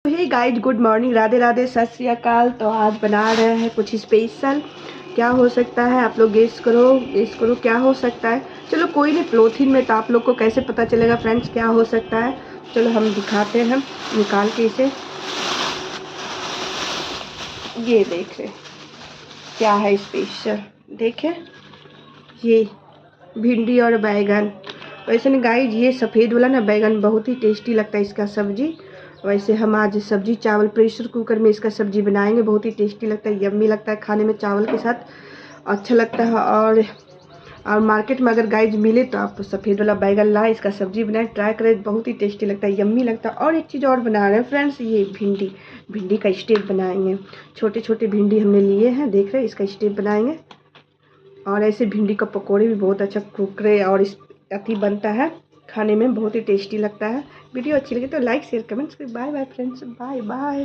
हे guys, good morning, Radhe Radhe, Sat Shri अकाल। तो आज बना रहे हैं कुछ स्पेशल। क्या हो सकता है आप लोग गेस करो क्या हो सकता है। चलो कोई नहीं, पॉलीथीन में तो आप लोग को कैसे पता चलेगा फ्रेंड्स क्या हो सकता है। चलो हम दिखाते हैं, हम निकाल के इसे। ये देख रहे क्या है स्पेशल, देखे ये भिंडी और बैगन। वैसे ना गाइज, ये सफ़ेद वाला ना बैगन बहुत ही टेस्टी लगता है इसका सब्जी। वैसे हम आज सब्जी चावल प्रेशर कुकर में इसका सब्जी बनाएंगे। बहुत ही टेस्टी लगता है, यम्मी लगता है खाने में, चावल के साथ अच्छा लगता है। और मार्केट में अगर गाइज मिले तो आप सफ़ेद वाला बैगन लाए, इसका सब्जी बनाए, ट्राई करें, बहुत ही टेस्टी लगता है, यम्मी लगता है। और एक चीज़ और बना रहे हैं फ्रेंड्स, ये भिंडी का स्टेप बनाएंगे। छोटे छोटे भिंडी हमने लिए हैं, देख रहे हैं, इसका स्टेप बनाएंगे। और ऐसे भिंडी का पकौड़े भी बहुत अच्छा कुरकुरे और इस अति बनता है, खाने में बहुत ही टेस्टी लगता है। वीडियो अच्छी लगी तो like share comments. Bye bye friends, bye bye.